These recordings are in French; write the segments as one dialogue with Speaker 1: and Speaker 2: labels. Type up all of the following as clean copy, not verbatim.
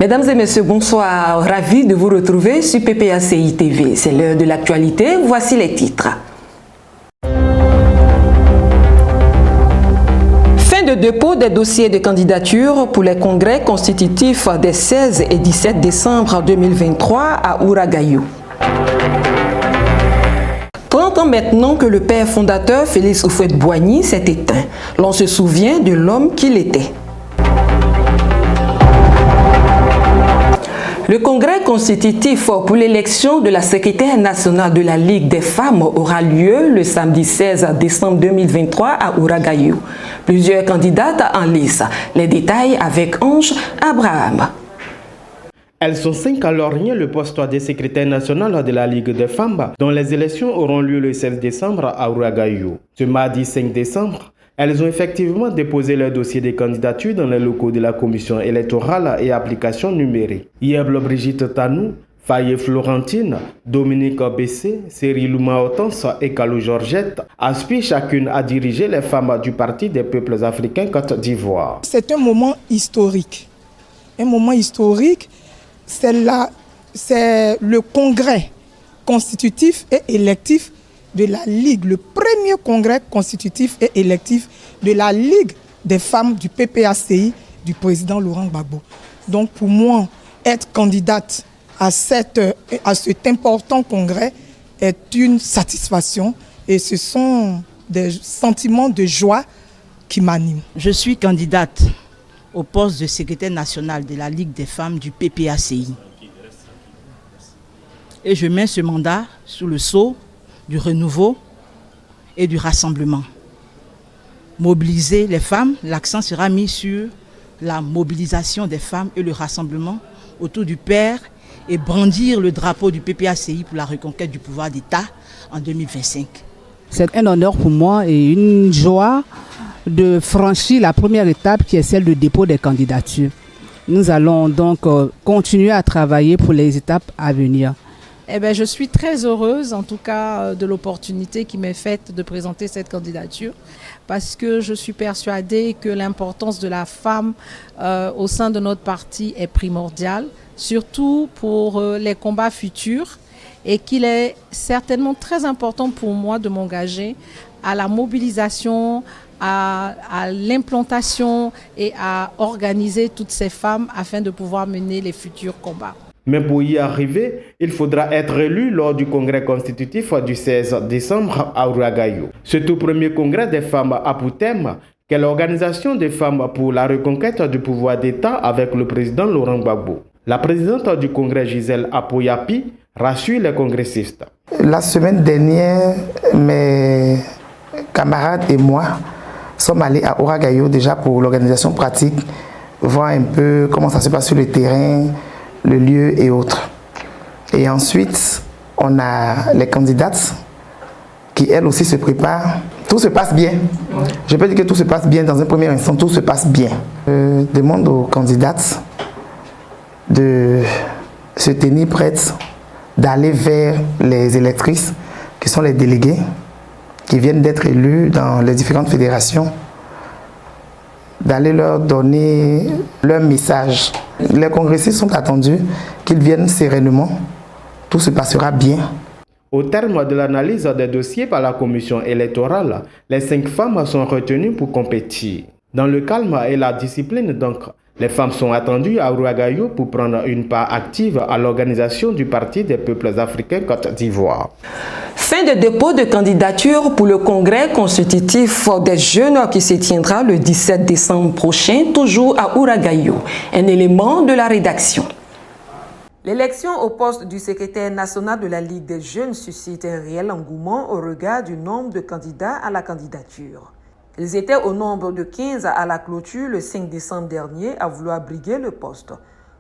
Speaker 1: Mesdames et messieurs, bonsoir. Ravi de vous retrouver sur PPACI TV. C'est l'heure de l'actualité. Voici les titres. Fin de dépôt des dossiers de candidature pour les congrès constitutifs des 16 et 17 décembre 2023 à Ouagadougou. 30 ans maintenant que le père fondateur Félix Houphouët-Boigny s'est éteint. L'on se souvient de l'homme qu'il était. Le congrès constitutif pour l'élection de la secrétaire nationale de la Ligue des femmes aura lieu le samedi 16 décembre 2023 à Ouagadougou. Plusieurs candidates en lice. Les détails avec Ange Abraham.
Speaker 2: Elles sont 5 à lorgner le poste de secrétaire national de la Ligue des femmes, dont les élections auront lieu le 16 décembre à Ouagadougou. Ce mardi 5 décembre, elles ont effectivement déposé leur dossier de candidature dans les locaux de la commission électorale et application numérique. Yeble Brigitte Tanou, Faye Florentine, Dominique Bessé, Cyril Hortense et Kalou Georgette aspirent chacune à diriger les femmes du Parti des peuples africains Côte d'Ivoire.
Speaker 3: C'est un moment historique. Un moment historique, c'est le congrès constitutif et électif de la Ligue, le premier congrès constitutif et électif de la Ligue des femmes du PPACI du président Laurent Gbagbo. Donc pour moi, être candidate à cet important congrès est une satisfaction et ce sont des sentiments de joie qui m'animent.
Speaker 4: Je suis candidate au poste de secrétaire national de la Ligue des femmes du PPACI. Et je mets ce mandat sous le sceau du renouveau et du rassemblement. Mobiliser les femmes, l'accent sera mis sur la mobilisation des femmes et le rassemblement autour du Père et brandir le drapeau du PPACI pour la reconquête du pouvoir d'État en 2025.
Speaker 5: C'est un honneur pour moi et une joie de franchir la première étape qui est celle du dépôt des candidatures. Nous allons donc continuer à travailler pour les étapes à venir.
Speaker 6: Je suis très heureuse, en tout cas, de l'opportunité qui m'est faite de présenter cette candidature parce que je suis persuadée que l'importance de la femme au sein de notre parti est primordiale, surtout pour les combats futurs et qu'il est certainement très important pour moi de m'engager à la mobilisation, à l'implantation et à organiser toutes ces femmes afin de pouvoir mener les futurs combats.
Speaker 2: Mais pour y arriver, il faudra être élu lors du congrès constitutif du 16 décembre à Ouagadougou. Ce tout premier congrès des femmes a pour thème quelle organisation des femmes pour la reconquête du pouvoir d'État avec le président Laurent Gbagbo. La présidente du congrès Gisèle Apoyapi rassure les congressistes.
Speaker 7: La semaine dernière, mes camarades et moi sommes allés à Ouagadougou déjà pour l'organisation pratique, voir un peu comment ça se passe sur le terrain, le lieu et autres. Et ensuite, on a les candidates qui, elles aussi, se préparent. Tout se passe bien. Je peux dire que tout se passe bien dans un premier instant, tout se passe bien. Je demande aux candidates de se tenir prêtes, d'aller vers les électrices, qui sont les délégués, qui viennent d'être élus dans les différentes fédérations, d'aller leur donner leur message. Les congressistes sont attendus qu'ils viennent sereinement. Tout se passera bien.
Speaker 2: Au terme de l'analyse des dossiers par la commission électorale, les 5 femmes sont retenues pour compétir. Dans le calme et la discipline, donc, les femmes sont attendues à Ouagadougou pour prendre une part active à l'organisation du Parti des peuples africains Côte d'Ivoire.
Speaker 1: Fin de dépôt de candidature pour le congrès constitutif des jeunes qui se tiendra le 17 décembre prochain, toujours à Ouagadougou. Un élément de la rédaction. L'élection au poste du secrétaire national de la Ligue des jeunes suscite un réel engouement au regard du nombre de candidats à la candidature. Ils étaient au nombre de 15 à la clôture le 5 décembre dernier à vouloir briguer le poste.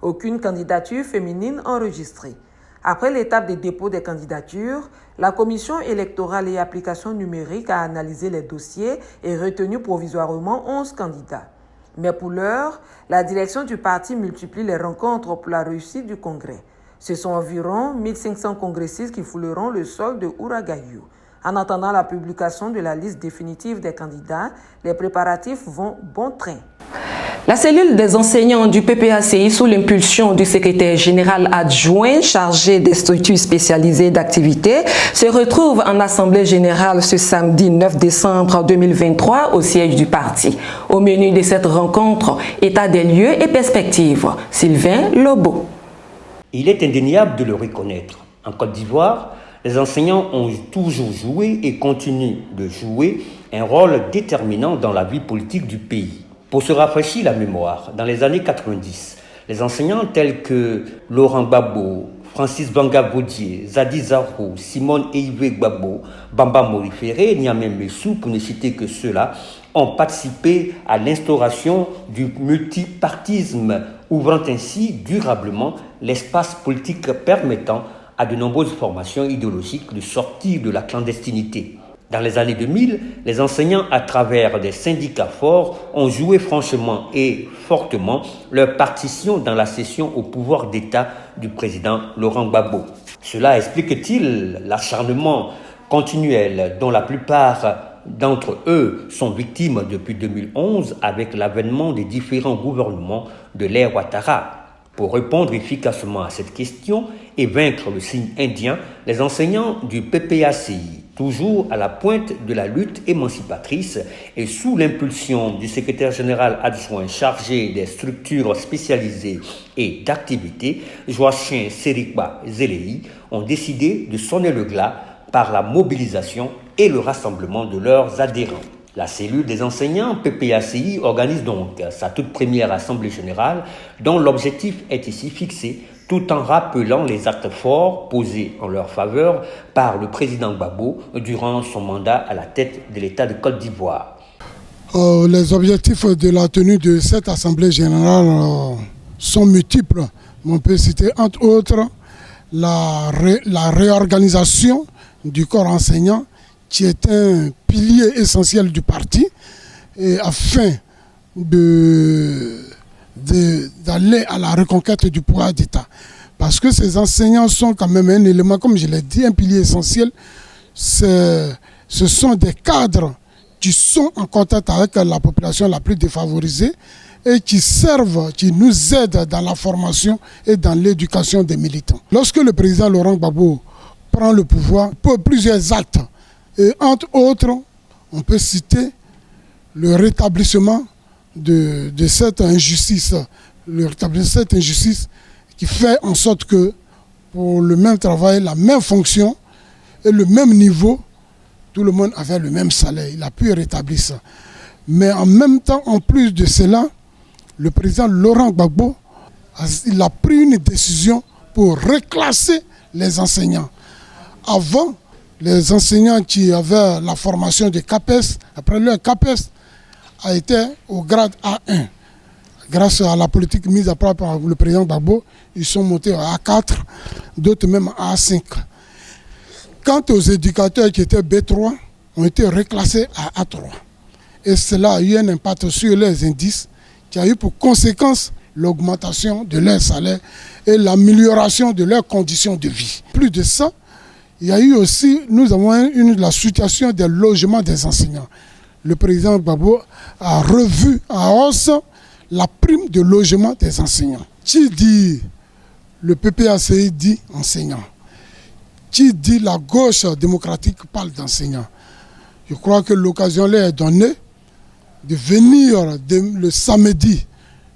Speaker 1: Aucune candidature féminine enregistrée. Après l'étape de dépôt des candidatures, la commission électorale et application numérique a analysé les dossiers et retenu provisoirement 11 candidats. Mais pour l'heure, la direction du parti multiplie les rencontres pour la réussite du congrès. Ce sont environ 1500 congressistes qui fouleront le sol de Ouagadougou. En attendant la publication de la liste définitive des candidats, les préparatifs vont bon train. La cellule des enseignants du PPACI, sous l'impulsion du secrétaire général adjoint chargé des structures spécialisées d'activité, se retrouve en assemblée générale ce samedi 9 décembre 2023 au siège du parti. Au menu de cette rencontre, état des lieux et perspectives. Sylvain Lobo.
Speaker 8: Il est indéniable de le reconnaître. En Côte d'Ivoire, les enseignants ont toujours joué et continuent de jouer un rôle déterminant dans la vie politique du pays. Pour se rafraîchir la mémoire, dans les années 90, les enseignants tels que Laurent Gbagbo, Francis Banga-Vaudier, Zadi Zarou, Simone Eivé Gbagbo, Bamba Morifere, Niamey Messou, pour ne citer que ceux-là, ont participé à l'instauration du multipartisme, ouvrant ainsi durablement l'espace politique permettant à de nombreuses formations idéologiques de sortir de la clandestinité. Dans les années 2000, les enseignants, à travers des syndicats forts, ont joué franchement et fortement leur partition dans la cession au pouvoir d'État du président Laurent Gbagbo. Cela explique-t-il l'acharnement continuel dont la plupart d'entre eux sont victimes depuis 2011 avec l'avènement des différents gouvernements de l'ère Ouattara. Pour répondre efficacement à cette question et vaincre le signe indien, les enseignants du PPACI, toujours à la pointe de la lutte émancipatrice et sous l'impulsion du secrétaire général adjoint chargé des structures spécialisées et d'activités, Joachim Serikba Zéléi, ont décidé de sonner le glas par la mobilisation et le rassemblement de leurs adhérents. La cellule des enseignants PPACI organise donc sa toute première assemblée générale dont l'objectif est ici fixé tout en rappelant les actes forts posés en leur faveur par le président Gbagbo durant son mandat à la tête de l'État de Côte d'Ivoire.
Speaker 9: Les objectifs de la tenue de cette assemblée générale sont multiples. On peut citer entre autres la réorganisation du corps enseignant qui est un pilier essentiel du parti, et afin d'aller à la reconquête du pouvoir d'État. Parce que ces enseignants sont quand même un élément, comme je l'ai dit, un pilier essentiel. Ce sont des cadres qui sont en contact avec la population la plus défavorisée et qui servent, qui nous aident dans la formation et dans l'éducation des militants. Lorsque le président Laurent Gbagbo prend le pouvoir, pour plusieurs actes, et entre autres, on peut citer le rétablissement de cette injustice, qui fait en sorte que pour le même travail, la même fonction et le même niveau, tout le monde avait le même salaire. Il a pu rétablir ça. Mais en même temps, en plus de cela, le président Laurent Gbagbo il a pris une décision pour reclasser les enseignants. Avant, les enseignants qui avaient la formation de CAPES, après leur CAPES, a été au grade A1. Grâce à la politique mise à part par le président Gbagbo, ils sont montés à A4, d'autres même à A5. Quant aux éducateurs qui étaient B3, ont été reclassés à A3. Et cela a eu un impact sur les indices qui a eu pour conséquence l'augmentation de leur salaire et l'amélioration de leurs conditions de vie. Plus de ça, il y a eu aussi, nous avons la situation des logements des enseignants. Le président Gbagbo a revu à hausse la prime de logement des enseignants. Qui dit le PPACI dit enseignants. Qui dit la gauche démocratique parle d'enseignants. Je crois que l'occasion leur est donnée de venir le samedi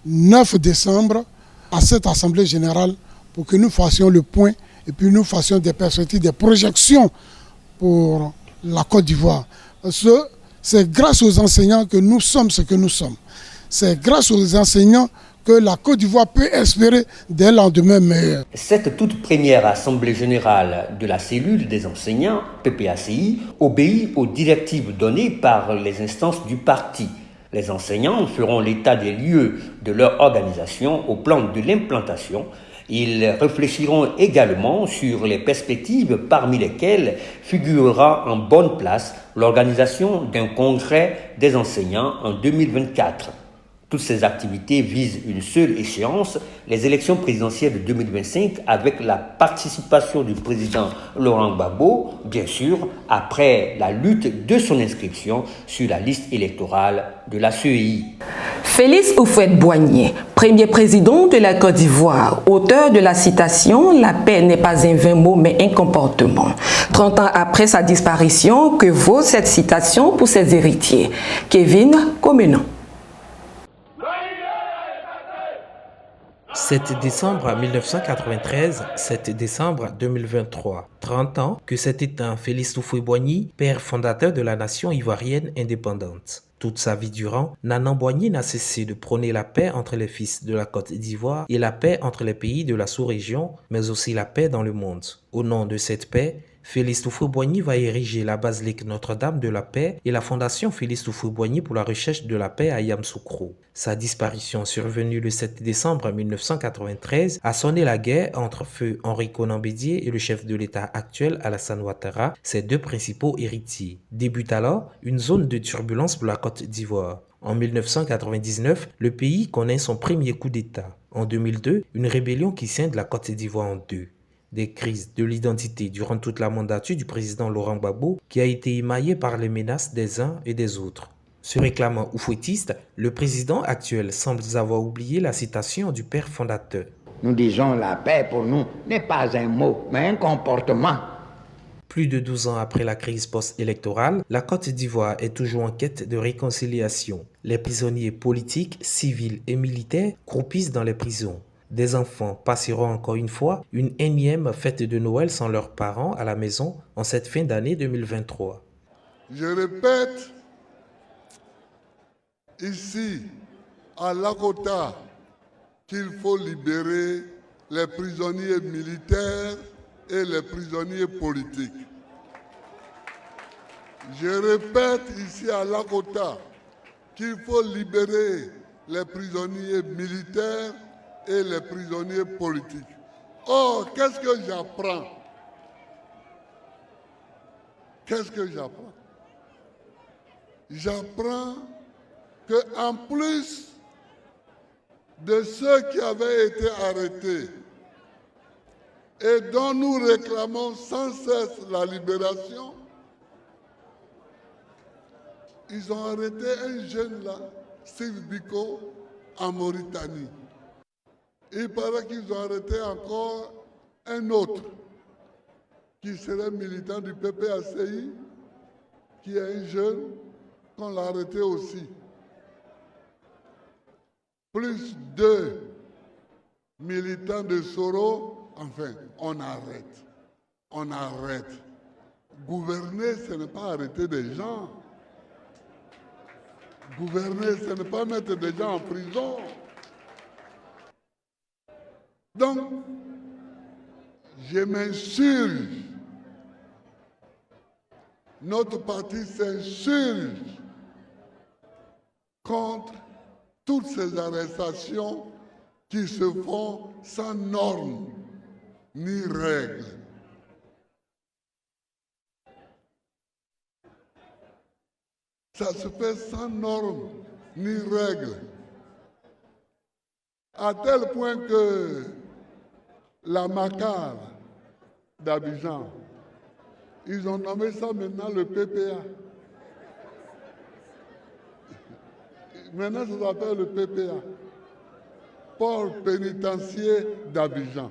Speaker 9: 9 décembre à cette assemblée générale pour que nous fassions le point et puis nous fassions des perspectives, des projections pour la Côte d'Ivoire. Parce que c'est grâce aux enseignants que nous sommes ce que nous sommes. C'est grâce aux enseignants que la Côte d'Ivoire peut espérer des lendemains meilleurs.
Speaker 8: Cette toute première assemblée générale de la cellule des enseignants, PPACI, obéit aux directives données par les instances du parti. Les enseignants feront l'état des lieux de leur organisation au plan de l'implantation. Ils réfléchiront également sur les perspectives parmi lesquelles figurera en bonne place l'organisation d'un congrès des enseignants en 2024. Toutes ces activités visent une seule échéance, les élections présidentielles de 2025 avec la participation du président Laurent Gbagbo, bien sûr, après la lutte de son inscription sur la liste électorale de la CEI.
Speaker 1: Félix Houphouët-Boigny, premier président de la Côte d'Ivoire, auteur de la citation « La paix n'est pas un vain mot mais un comportement ». 30 ans après sa disparition, que vaut cette citation pour ses héritiers? Kevin Comenan.
Speaker 10: 7 décembre 1993, 7 décembre 2023. 30 ans que s'est éteint Félix Houphouët-Boigny, père fondateur de la nation ivoirienne indépendante. Toute sa vie durant, Nanan Boigny n'a cessé de prôner la paix entre les fils de la Côte d'Ivoire et la paix entre les pays de la sous-région, mais aussi la paix dans le monde. Au nom de cette paix, Félix Houphouët-Boigny va ériger la basilique Notre-Dame de la Paix et la fondation Félix Houphouët-Boigny pour la recherche de la paix à Yamoussoukro. Sa disparition survenue le 7 décembre 1993 a sonné la guerre entre feu Henri Konan Bédié et le chef de l'État actuel Alassane Ouattara, ses deux principaux héritiers. Débute alors une zone de turbulence pour la Côte d'Ivoire. En 1999, le pays connaît son premier coup d'État. En 2002, une rébellion qui scinde la Côte d'Ivoire en deux. Des crises de l'identité durant toute la mandature du président Laurent Gbagbo qui a été émaillée par les menaces des uns et des autres. Se réclamant oufouettiste, le président actuel semble avoir oublié la citation du père fondateur.
Speaker 11: Nous disons la paix pour nous n'est pas un mot, mais un comportement.
Speaker 10: Plus de 12 ans après la crise post-électorale, la Côte d'Ivoire est toujours en quête de réconciliation. Les prisonniers politiques, civils et militaires croupissent dans les prisons. Des enfants passeront encore une fois une énième fête de Noël sans leurs parents à la maison en cette fin d'année 2023.
Speaker 12: Je répète, ici, à Lakota, qu'il faut libérer les prisonniers militaires et les prisonniers politiques. Je répète ici à Lakota qu'il faut libérer les prisonniers militaires et les prisonniers politiques. Or, qu'est-ce que j'apprends? Qu'est-ce que j'apprends? J'apprends qu'en plus de ceux qui avaient été arrêtés et dont nous réclamons sans cesse la libération, ils ont arrêté un jeune là, Steve Biko, en Mauritanie. Il paraît qu'ils ont arrêté encore un autre qui serait militant du PPACI, qui est un jeune qu'on l'a arrêté aussi. Plus 2 militants de Soro, enfin, on arrête. On arrête. Gouverner, ce n'est pas arrêter des gens. Gouverner, ce n'est pas mettre des gens en prison. Donc, je m'insurge, notre parti s'insurge contre toutes ces arrestations qui se font sans normes ni règles. Ça se fait sans normes ni règles. À tel point que la Macar d'Abidjan, ils ont nommé ça maintenant le PPA. Maintenant, ça s'appelle le PPA. Port pénitentiaire d'Abidjan.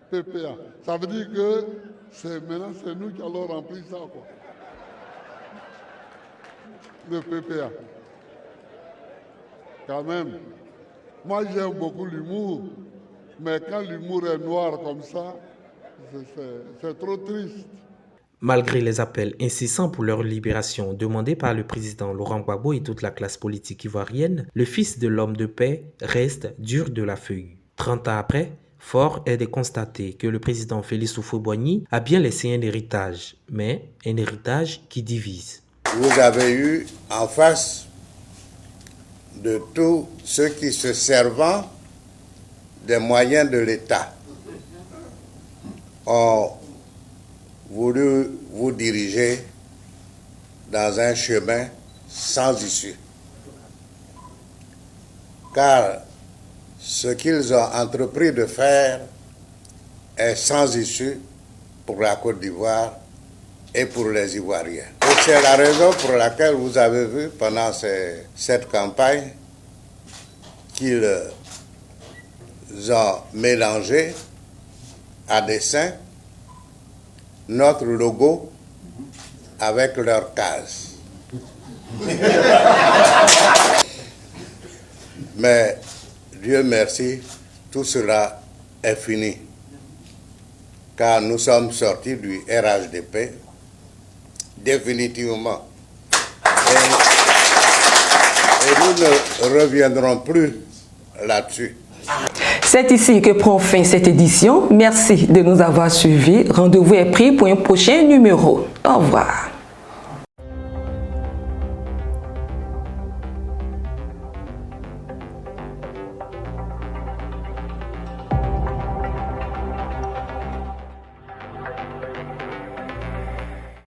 Speaker 12: PPA. Ça veut dire que maintenant, c'est nous qui allons remplir ça, quoi. Le PPA. Quand même. Moi, j'aime beaucoup l'humour, mais quand l'humour est noir comme ça, c'est trop triste.
Speaker 10: Malgré les appels incessants pour leur libération demandés par le président Laurent Gbagbo et toute la classe politique ivoirienne, le fils de l'homme de paix reste dur de la feuille. 30 ans après, fort est de constater que le président Félix Houphouët-Boigny a bien laissé un héritage, mais un héritage qui divise.
Speaker 13: Vous avez eu en face de tous ceux qui se servant des moyens de l'État ont voulu vous diriger dans un chemin sans issue. Car ce qu'ils ont entrepris de faire est sans issue pour la Côte d'Ivoire et pour les Ivoiriens. Et c'est la raison pour laquelle vous avez vu pendant cette campagne qu'ils ont mélangé à dessein notre logo avec leur case. Mais Dieu merci, tout cela est fini. Car nous sommes sortis du RHDP définitivement. Et nous ne reviendrons plus là-dessus.
Speaker 1: C'est ici que prend fin cette édition. Merci de nous avoir suivis. Rendez-vous est pris pour un prochain numéro. Au revoir.